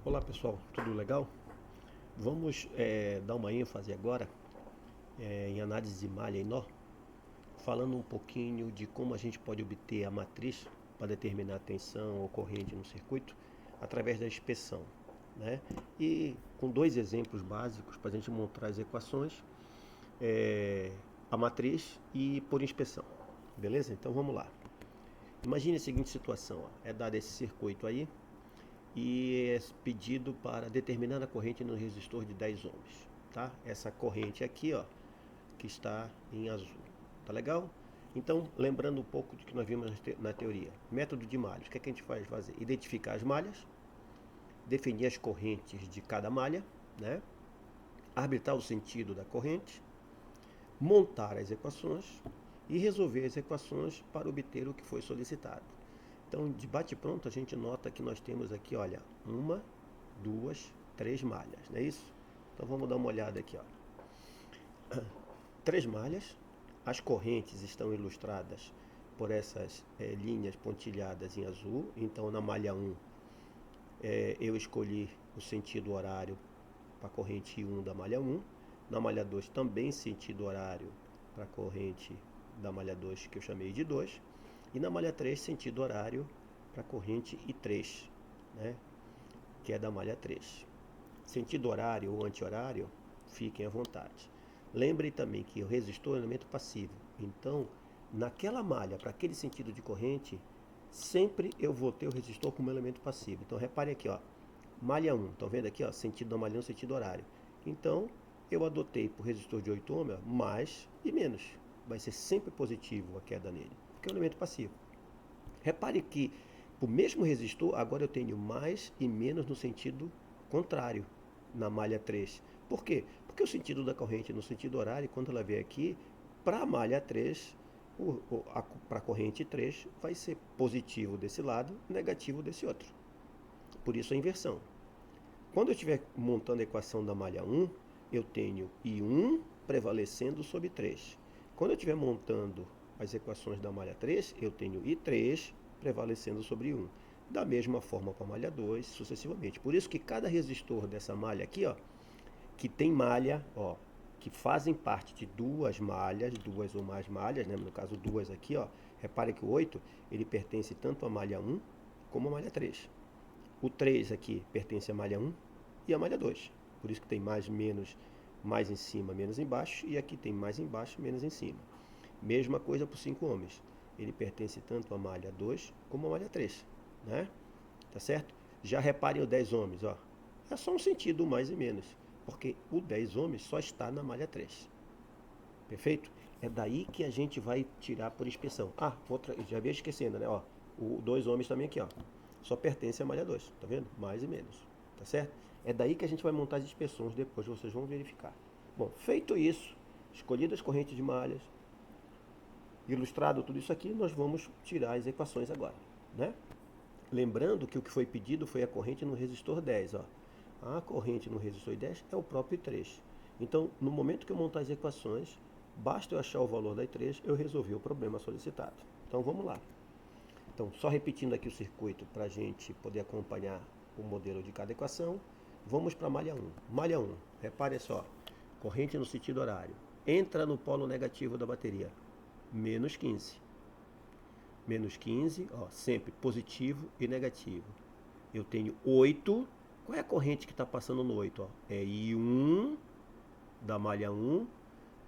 Olá pessoal, tudo legal? Vamos dar uma ênfase agora em análise de malha e nó, falando um pouquinho de como a gente pode obter a matriz para determinar a tensão ou corrente no circuito através da inspeção, né? E com dois exemplos básicos para a gente montar as equações, a matriz e por inspeção, beleza? Então vamos lá. Imagine a seguinte situação, ó, é dado esse circuito aí, e é pedido para determinar a corrente no resistor de 10 ohms, tá? Essa corrente aqui, ó, que está em azul, tá legal? Então, lembrando um pouco do que nós vimos na teoria, método de malhas, o que é que a gente vai fazer? Identificar as malhas, definir as correntes de cada malha, né? Arbitrar o sentido da corrente, montar as equações e resolver as equações para obter o que foi solicitado. Então, de bate-pronto, a gente nota que nós temos aqui, olha, uma, duas, três malhas, não é isso? Então, vamos dar uma olhada aqui, ó. Três malhas, as correntes estão ilustradas por essas linhas pontilhadas em azul. Então, na malha 1, eu escolhi o sentido horário para a corrente 1 da malha 1. Na malha 2, também sentido horário para a corrente da malha 2, que eu chamei de 2. E na malha 3, sentido horário para a corrente I3, né, que é da malha 3. Sentido horário ou anti-horário, fiquem à vontade. Lembrem também que o resistor é um elemento passivo. Então, naquela malha, para aquele sentido de corrente, sempre eu vou ter o resistor como elemento passivo. Então, reparem aqui, ó, malha 1, estão vendo aqui, ó, sentido da malha 1, sentido horário. Então, eu adotei para o resistor de 8 ohms, mais e menos. Vai ser sempre positivo a queda nele, porque é um elemento passivo. Repare que, para o mesmo resistor, agora eu tenho mais e menos no sentido contrário, na malha 3. Por quê? Porque o sentido da corrente no sentido horário, quando ela vier aqui, para a malha 3, para a corrente 3, vai ser positivo desse lado, negativo desse outro. Por isso a inversão. Quando eu estiver montando a equação da malha 1, eu tenho I1 prevalecendo sobre 3. Quando eu estiver montando as equações da malha 3, eu tenho I3 prevalecendo sobre 1. Da mesma forma para a malha 2, sucessivamente. Por isso que cada resistor dessa malha aqui, ó, que tem malha, ó, que fazem parte de duas malhas, duas ou mais malhas, né? No caso duas aqui, ó, repare que o 8, ele pertence tanto à malha 1 como à malha 3. O 3 aqui pertence à malha 1 e à malha 2. Por isso que tem mais, menos, mais em cima, menos embaixo. E aqui tem mais embaixo, menos em cima. Mesma coisa para os 5 ohms. Ele pertence tanto à malha 2 como à malha 3. Né? Tá certo? Já reparem o 10 ohms. Ó. É só um sentido mais e menos. Porque o 10 ohms só está na malha 3. Perfeito? É daí que a gente vai tirar por inspeção. Ah, outra, já havia esquecendo, né? Ó, o 2 ohms também aqui, ó. Só pertence à malha 2, tá vendo? Mais e menos, tá certo? É daí que a gente vai montar as inspeções, depois vocês vão verificar. Bom, feito isso, escolhidas as correntes de malhas, ilustrado tudo isso aqui, nós vamos tirar as equações agora, né? Lembrando que o que foi pedido foi a corrente no resistor 10, ó. A corrente no resistor 10 é o próprio I3. Então, no momento que eu montar as equações, basta eu achar o valor da I3, eu resolvi o problema solicitado. Então, vamos lá. Então, só repetindo aqui o circuito para a gente poder acompanhar o modelo de cada equação. Vamos para a malha 1. Malha 1, repare só, corrente no sentido horário. Entra no polo negativo da bateria, menos 15. Menos 15, ó, sempre positivo e negativo. Eu tenho 8. Qual é a corrente que está passando no 8? Ó? É I1 da malha 1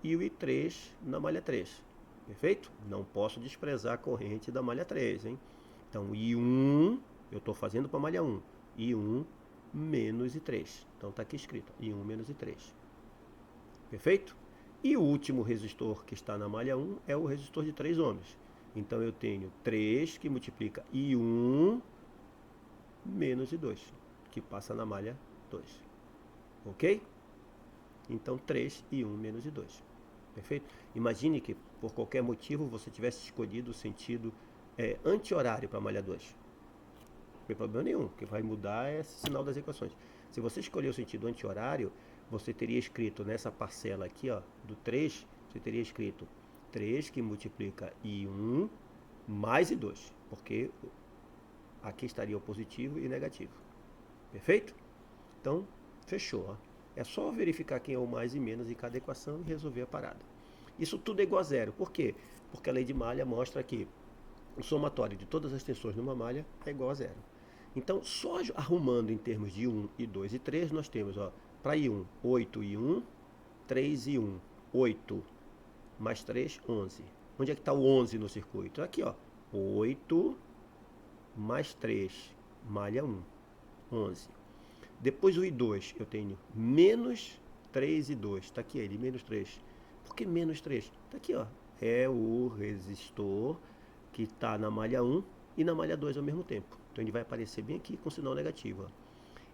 e o I3 na malha 3. Perfeito? Não posso desprezar a corrente da malha 3, hein? Então, I1, eu estou fazendo para a malha 1. I1 menos I3. Então, está aqui escrito, I1 menos I3. Perfeito? E o último resistor que está na malha 1 é o resistor de 3 ohms. Então, eu tenho 3 que multiplica I1 menos I2, que passa na malha 2. Ok? Então, 3 I1 menos I2. Perfeito? Imagine que por qualquer motivo você tivesse escolhido o sentido anti-horário para a malha 2. Não tem problema nenhum, o que vai mudar é esse sinal das equações. Se você escolher o sentido anti-horário, você teria escrito nessa parcela aqui, ó, do 3, você teria escrito 3 que multiplica I1 mais I2, porque aqui estaria o positivo e negativo. Perfeito? Então, fechou. Ó. É só verificar quem é o mais e menos em cada equação e resolver a parada. Isso tudo é igual a zero. Por quê? Porque a lei de malha mostra que o somatório de todas as tensões numa malha é igual a zero. Então, só arrumando em termos de 1 e 2 e 3, nós temos, para I1, 8 e 1, 3 e 1, 8 mais 3, 11. Onde é que está o 11 no circuito? Aqui, ó, 8 mais 3, malha 1, 11. Depois o I2, eu tenho menos 3 e 2. Está aqui ele, menos 3. Por que menos 3? Está aqui, ó. É o resistor que está na malha 1 e na malha 2 ao mesmo tempo. Então ele vai aparecer bem aqui com sinal negativo. Ó.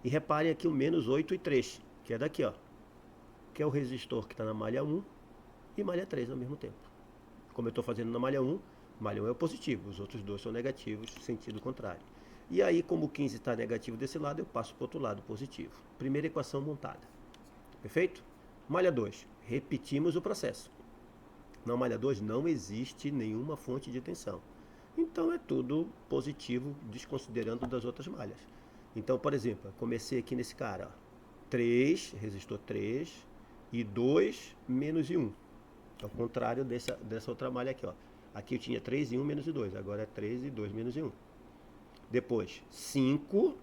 E reparem aqui o menos 8 e 3, que é daqui, ó. Que é o resistor que está na malha 1 e malha 3 ao mesmo tempo. Como eu estou fazendo na malha 1 é o positivo, os outros dois são negativos, sentido contrário. E aí, como o 15 está negativo desse lado, eu passo para o outro lado positivo. Primeira equação montada. Perfeito? Malha 2. Repetimos o processo. Na malha 2 não existe nenhuma fonte de tensão. Então é tudo positivo, desconsiderando das outras malhas. Então, por exemplo, comecei aqui nesse cara. Ó. 3, resistor 3, e 2 menos I1. Ao contrário dessa outra malha aqui. Ó. Aqui eu tinha 3 e 1 menos I2. Agora é 3 e 2 menos I1. Depois, 5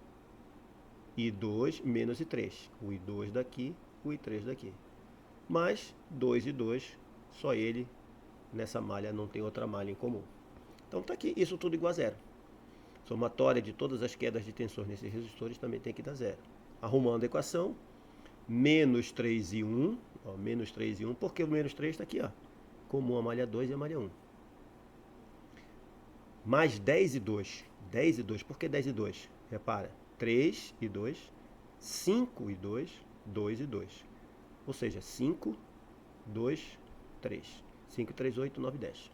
e 2 menos I3. O I2 daqui, o I3 daqui. Mas 2 e 2, só ele nessa malha, não tem outra malha em comum. Então está aqui, isso tudo igual a zero. Somatória de todas as quedas de tensões nesses resistores também tem que dar zero. Arrumando a equação, menos 3 e 1, ó, menos 3 e 1, porque o menos 3 está aqui, ó, comum a malha 2 e a malha 1. Mais 10 e 2. 10 e 2. Por que 10 e 2? Repara. 3 e 2. 5 e 2. 2 e 2. Ou seja, 5, 2, 3. 5, 3, 8, 9, 10.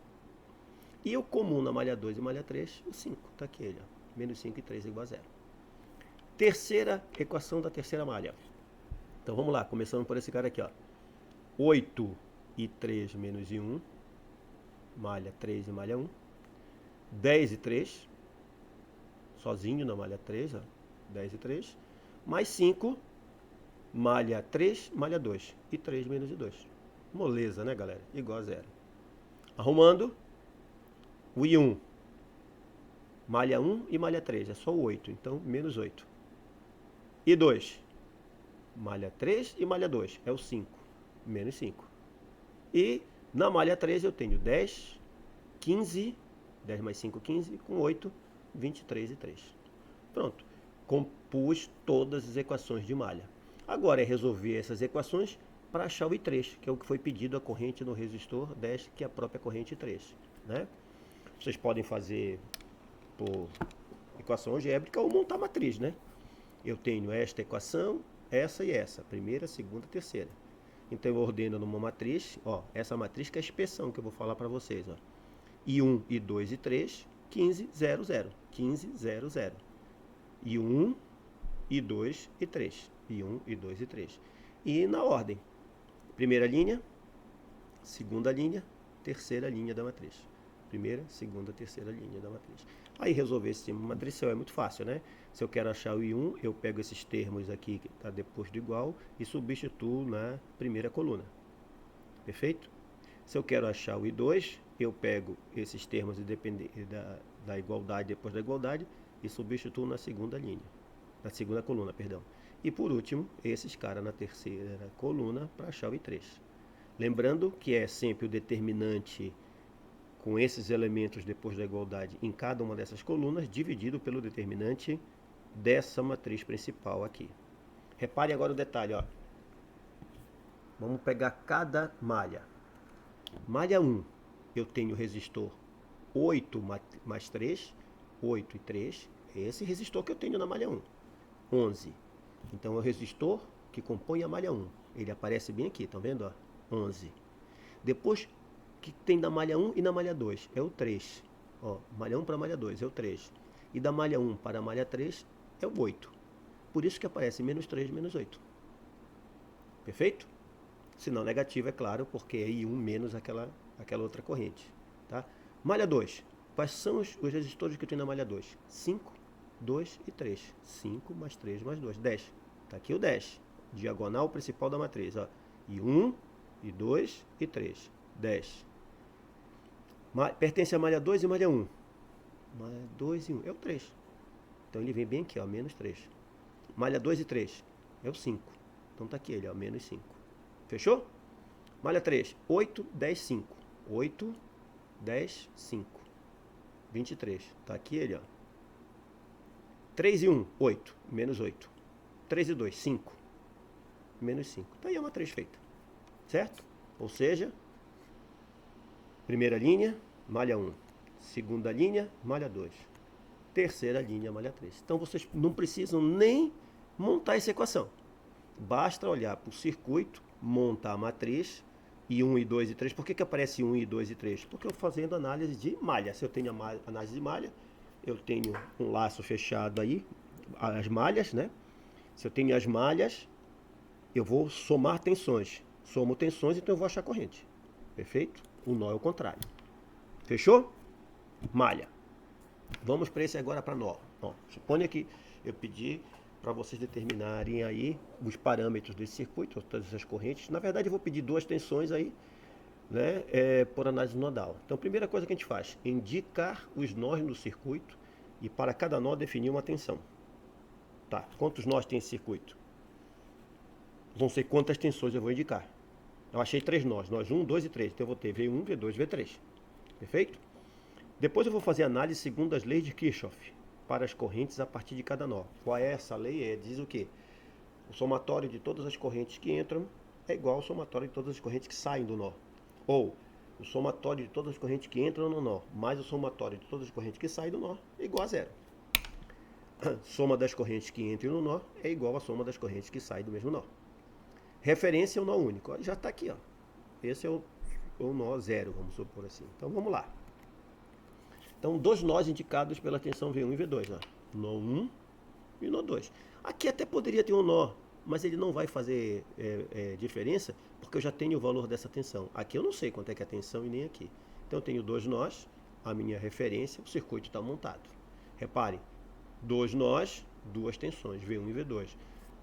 E o comum na malha 2 e malha 3, o 5. Está aqui ele. Ó. Menos 5 e 3 é igual a 0. Terceira equação da terceira malha. Então vamos lá. Começando por esse cara aqui. Ó. 8 e 3 menos I1. Malha 3 e malha 1. 10 e 3, sozinho na malha 3, ó, 10 e 3, mais 5, malha 3, malha 2, e 3 menos I2. Moleza, né, galera? Igual a 0. Arrumando, o I1, malha 1 e malha 3, é só o 8, então menos 8. I2, malha 3 e malha 2, é o 5, menos 5. E na malha 3 eu tenho 10, 15, 10 mais 5, 15, com 8, 23 e 3. Pronto. Compus todas as equações de malha. Agora é resolver essas equações para achar o I3, que é o que foi pedido a corrente no resistor 10, que é a própria corrente 3. Né? Vocês podem fazer por equação algébrica ou montar matriz. Né? Eu tenho esta equação, essa e essa. Primeira, segunda, terceira. Então eu ordeno numa matriz. Ó, essa matriz que é a expressão que eu vou falar para vocês. Ó. I1, I2 e 3, 15, 0, 0. 15, 0, 0. I1, I2 e 3. I1, I2 e 3. E na ordem. Primeira linha, segunda linha, terceira linha da matriz. Primeira, segunda, terceira linha da matriz. Aí resolver esse sistema matricial é muito fácil, né? Se eu quero achar o I1, eu pego esses termos aqui que está depois do igual e substituo na primeira coluna. Perfeito? Se eu quero achar o I2, eu pego esses termos da igualdade depois da igualdade e substituo na segunda linha, na segunda coluna, perdão. E por último, esses caras na terceira coluna para achar o I3. Lembrando que é sempre o determinante com esses elementos depois da igualdade em cada uma dessas colunas, dividido pelo determinante dessa matriz principal aqui. Repare agora o detalhe, ó. Vamos pegar cada malha. Malha 1, eu tenho resistor 8 mais 3, 8 e 3, é esse resistor que eu tenho na malha 1, 11. Então é o resistor que compõe a malha 1, ele aparece bem aqui, estão vendo? Ó? 11. Depois, que tem da malha 1 e na malha 2, é o 3. Ó, malha 1 para malha 2 é o 3. E da malha 1 para a malha 3 é o 8. Por isso que aparece menos 3, menos 8. Perfeito? Sinal negativo, é claro, porque é I1 menos aquela outra corrente. Tá? Malha 2. Quais são os resistores que eu tenho na malha 2? 5, 2 e 3. 5 mais 3 mais 2, 10. Tá aqui o dash. Diagonal principal da matriz, ó. E 1, e 2, e 3. Dash. Pertence a malha 2 e malha 1. Malha 2 e 1. É o 3. Então ele vem bem aqui, ó. Menos 3. Malha 2 e 3. É o 5. Então tá aqui ele, ó. Menos 5. Fechou? Malha 3. 8, 10, 5. 8, 10, 5. 23. Tá aqui ele, ó. 3 e 1, 8. Menos 8. 3 e 2, 5. Menos 5. Tá aí a matriz feita. Certo? Ou seja, primeira linha, malha 1. Segunda linha, malha 2. Terceira linha, malha 3. Então vocês não precisam nem montar essa equação. Basta olhar para o circuito, montar a matriz, e 1, e 2, e 3. Por que aparece 1, e 2, e 3? Porque eu estou fazendo análise de malha. Se eu tenho análise de malha, eu tenho um laço fechado aí, as malhas, né? Se eu tenho as malhas, eu vou somar tensões. Somo tensões, então eu vou achar corrente. Perfeito? O nó é o contrário. Fechou? Malha. Vamos para esse agora para nó. Ó, suponha que eu pedi para vocês determinarem aí os parâmetros desse circuito, todas essas correntes. Na verdade, eu vou pedir duas tensões aí, né, por análise nodal. Então, a primeira coisa que a gente faz, indicar os nós no circuito e para cada nó definir uma tensão. Tá, quantos nós tem esse circuito? Não sei quantas tensões eu vou indicar. Eu achei 3 nós, nós 1, 2 e 3. Então eu vou ter V1, V2, V3. Perfeito? Depois eu vou fazer análise segundo as leis de Kirchhoff para as correntes a partir de cada nó. Qual é essa lei? Diz o quê? O somatório de todas as correntes que entram é igual ao somatório de todas as correntes que saem do nó. Ou o somatório de todas as correntes que entram no nó mais o somatório de todas as correntes que saem do nó é igual a zero. Soma das correntes que entram no nó é igual à soma das correntes que saem do mesmo nó. Referência é o nó único. Já está aqui, ó. Esse é o nó zero, vamos supor assim. Então vamos lá. Então, dois nós indicados pela tensão V1 e V2. Ó. Nó 1 e nó 2. Aqui até poderia ter um nó, mas ele não vai fazer diferença, porque eu já tenho o valor dessa tensão. Aqui eu não sei quanto é que é a tensão e nem aqui. Então eu tenho dois nós, a minha referência, o circuito está montado. Repare, dois nós, duas tensões, V1 e V2.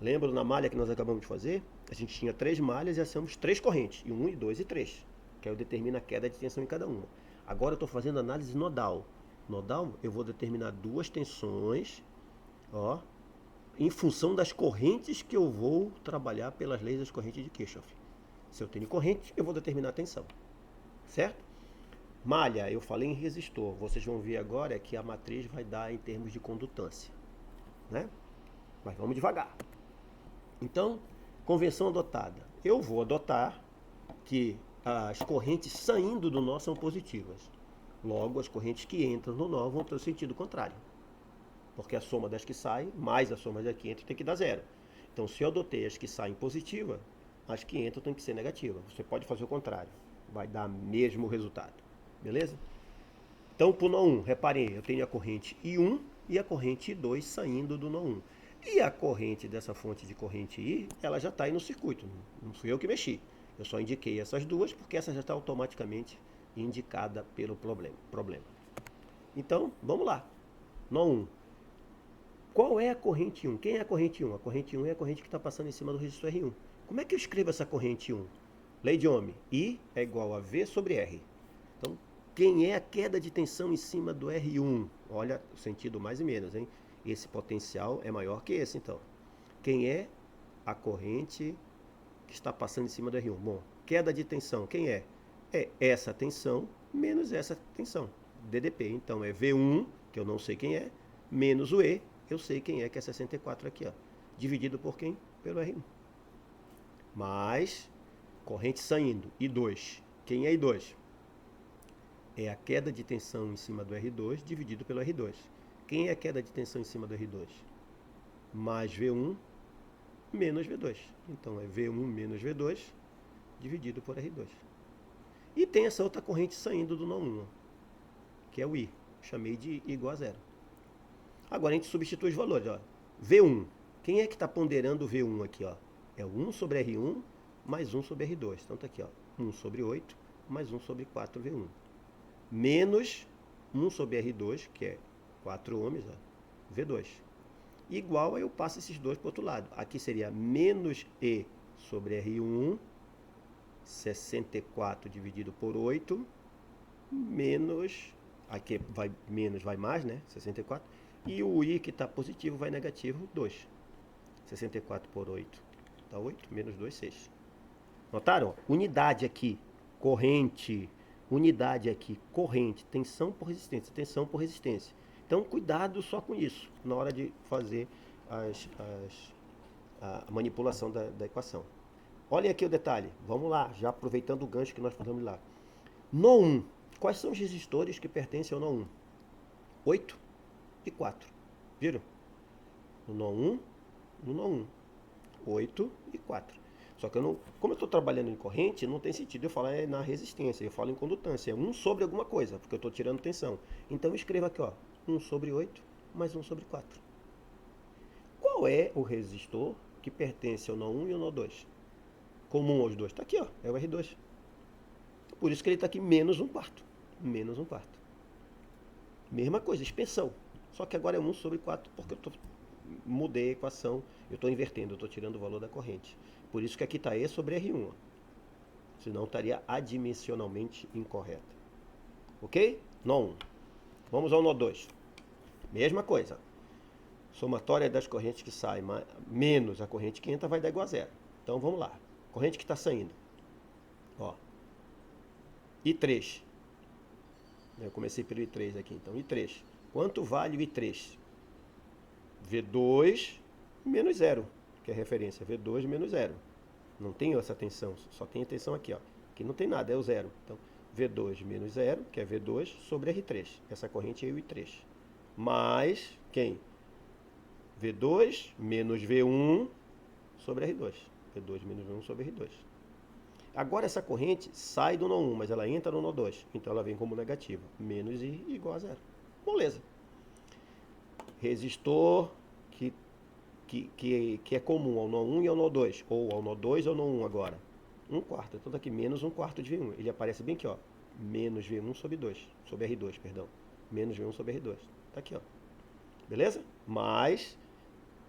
Lembra na malha que nós acabamos de fazer? A gente tinha 3 malhas e achamos 3 correntes, e 1, e 2 e 3, que aí eu determino a queda de tensão em cada uma. Agora eu estou fazendo análise nodal. Nodal, eu vou determinar duas tensões, ó, em função das correntes que eu vou trabalhar pelas leis das correntes de Kirchhoff. Se eu tenho corrente, eu vou determinar a tensão. Certo? Malha, eu falei em resistor. Vocês vão ver agora que a matriz vai dar em termos de condutância. Né? Mas vamos devagar. Então, convenção adotada. Eu vou adotar que as correntes saindo do nó são positivas. Logo, as correntes que entram no nó vão ter o sentido contrário. Porque a soma das que saem, mais a soma das que entram, tem que dar zero. Então, se eu adotei as que saem positivas, as que entram tem que ser negativa. Você pode fazer o contrário. Vai dar mesmo resultado. Beleza? Então, para o nó 1, reparem, eu tenho a corrente I1 e a corrente I2 saindo do nó 1. E a corrente dessa fonte de corrente I, ela já está aí no circuito. Não fui eu que mexi. Eu só indiquei essas duas porque essa já está automaticamente indicada pelo problema. Então, vamos lá. Nó 1. Qual é a corrente 1? Quem é a corrente 1? A corrente 1 é a corrente que está passando em cima do resistor R1. Como é que eu escrevo essa corrente 1? Lei de Ohm. I é igual a V sobre R. Então, quem é a queda de tensão em cima do R1? Olha o sentido mais e menos, hein? Esse potencial é maior que esse, então. Quem é a corrente que está passando em cima do R1? Bom, queda de tensão, quem é? É essa tensão menos essa tensão, DDP. Então é V1, que eu não sei quem é, menos o E, eu sei quem é, que é 64 aqui, ó. Dividido por quem? Pelo R1. Mais corrente saindo, I2. Quem é I2? É a queda de tensão em cima do R2 dividido pelo R2. Quem é a queda de tensão em cima do R2? Mais V1 menos V2. Então é V1 menos V2 dividido por R2. E tem essa outra corrente saindo do nó 1, que é o I. Chamei de I igual a zero. Agora a gente substitui os valores. Ó. V1. Quem é que está ponderando o V1 aqui? Ó? É o 1 sobre R1 mais 1 sobre R2. Então está aqui. Ó. 1 sobre 8 mais 1 sobre 4 V1. Menos 1 sobre R2, que é 4 ohms, ó, V2. igual, aí eu passo esses dois para o outro lado. Aqui seria menos E sobre R1, 64 dividido por 8, menos, aqui vai menos, vai mais, né? 64. E o I que está positivo vai negativo, 2. 64 por 8 dá 8, menos 2, 6. Notaram? Unidade aqui, corrente. Unidade aqui, corrente. Tensão por resistência, tensão por resistência. Então, cuidado só com isso, na hora de fazer a manipulação da equação. Olhem aqui o detalhe. Vamos lá, já aproveitando o gancho que nós falamos lá. No 1, quais são os resistores que pertencem ao nó 1? 8 e 4. Viram? No nó 1, no nó 1. 8 e 4. Só que eu não, como eu estou trabalhando em corrente, não tem sentido eu falar na resistência, eu falo em condutância. É 1 sobre alguma coisa, porque eu estou tirando tensão. Então eu escrevo aqui, ó, 1 sobre 8 mais 1 sobre 4. Qual é o resistor que pertence ao nó 1 e ao nó 2? Comum aos dois. Está aqui, ó, é o R2. Por isso que ele está aqui menos 1 quarto. Menos 1 quarto. Mesma coisa, expansão. Só que agora é 1 sobre 4, porque eu mudei a equação, eu estou invertendo, eu estou tirando o valor da corrente. Por isso que aqui está E sobre R1. Ó. Senão estaria adimensionalmente incorreta. Ok? Nó 1. Vamos ao nó 2. Mesma coisa. Somatória das correntes que saem menos a corrente que entra vai dar igual a zero. Então vamos lá. Corrente que está saindo. Ó. I3. Eu comecei pelo I3 aqui. Então, I3. Quanto vale o I3? V2 menos 0, que é a referência. V2 menos 0. Não tem essa tensão, só tem a tensão aqui, ó. Aqui não tem nada, é o 0. Então, V2 menos 0, que é V2, sobre R3. Essa corrente é o I3. Mais quem? V2 menos V1 sobre R2. V2 menos V1 sobre R2. Agora essa corrente sai do nó 1, mas ela entra no nó 2. Então ela vem como negativa. Menos I igual a 0. Beleza. Resistor que é comum ao nó 1 e ao nó 2. Ou ao nó 2 ou ao nó 1 agora. 1 quarto. Então tá aqui menos 1 quarto de V1. Ele aparece bem aqui, ó. Menos V1 sobre 2. Sobre R2, perdão. Menos V1 sobre R2. Tá aqui, ó. Beleza? Mais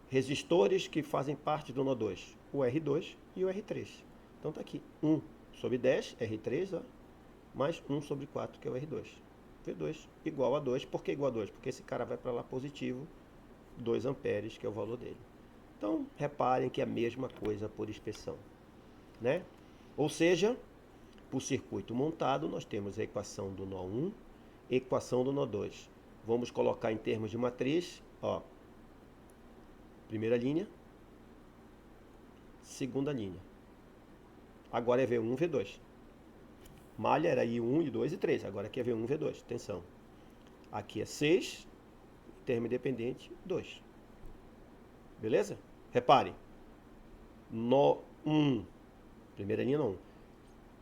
resistores que fazem parte do nó 2. O R2 e o R3. Então tá aqui 1 sobre 10, R3, ó, mais 1 sobre 4, que é o R2. V2 igual a 2. Por que igual a 2? Porque esse cara vai para lá positivo, 2 amperes, que é o valor dele. Então, reparem que é a mesma coisa por inspeção, né? Ou seja, por circuito montado, nós temos a equação do nó 1, equação do nó 2. Vamos colocar em termos de matriz, ó, primeira linha, segunda linha. Agora é V1, V2. Malha era I1, I2 e 3. Agora aqui é V1, V2. Atenção. Aqui é 6. Termo independente, 2. Beleza? Reparem. Nó 1. Primeira linha, nó 1.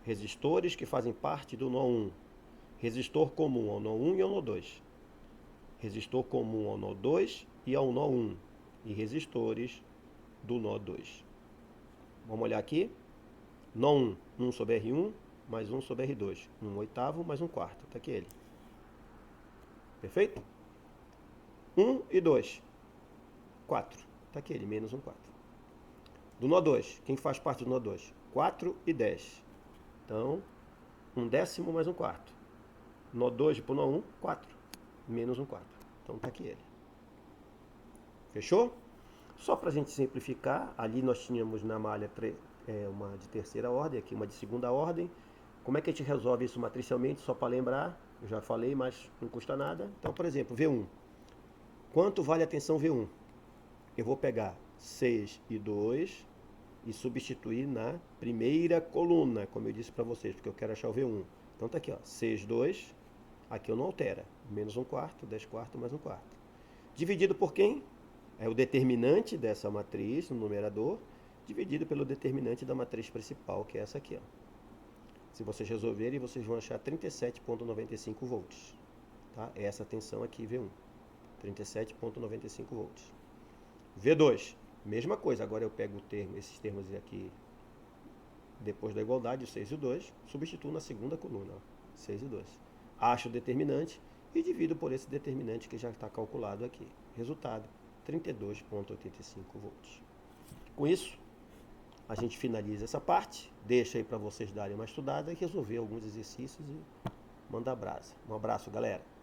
Resistores que fazem parte do nó 1. Resistor comum ao nó 1 e ao nó 2. Resistor comum ao nó 2 e ao nó 1. E resistores do nó 2. Vamos olhar aqui. Nó 1, 1 sobre R1, mais 1 sobre R2. 1 oitavo mais 1 quarto. Está aqui ele. Perfeito? 1 e 2. 4. Está aqui ele, menos 1 quarto. Do nó 2, quem faz parte do nó 2? 4 e 10. Então, 1 décimo mais 1 quarto. Nó 2 para o nó 1, 4. Menos 1 quarto. Então está aqui ele. Fechou? Só para a gente simplificar, ali nós tínhamos na malha uma de terceira ordem, aqui uma de segunda ordem. Como é que a gente resolve isso matricialmente? Só para lembrar, eu já falei, mas não custa nada. Então, por exemplo, V1. Quanto vale a tensão V1? Eu vou pegar 6 e 2 e substituir na primeira coluna, como eu disse para vocês, porque eu quero achar o V1. Então tá aqui, ó, 6, 2. Aqui eu não altera. Menos 1 quarto, 10 quarto mais 1 quarto. Dividido por quem? É o determinante dessa matriz, no numerador, dividido pelo determinante da matriz principal, que é essa aqui, ó. Se vocês resolverem, vocês vão achar 37,95 volts. Tá? É essa tensão aqui, V1. 37,95 volts. V2, mesma coisa. Agora eu pego esses termos aqui, depois da igualdade, o 6 e o 2, substituo na segunda coluna, ó, 6 e 2. Acho o determinante e divido por esse determinante que já está calculado aqui. Resultado, 32,85 volts. Com isso, a gente finaliza essa parte, deixa aí para vocês darem uma estudada e resolver alguns exercícios e manda brasa. Um abraço, galera.